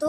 2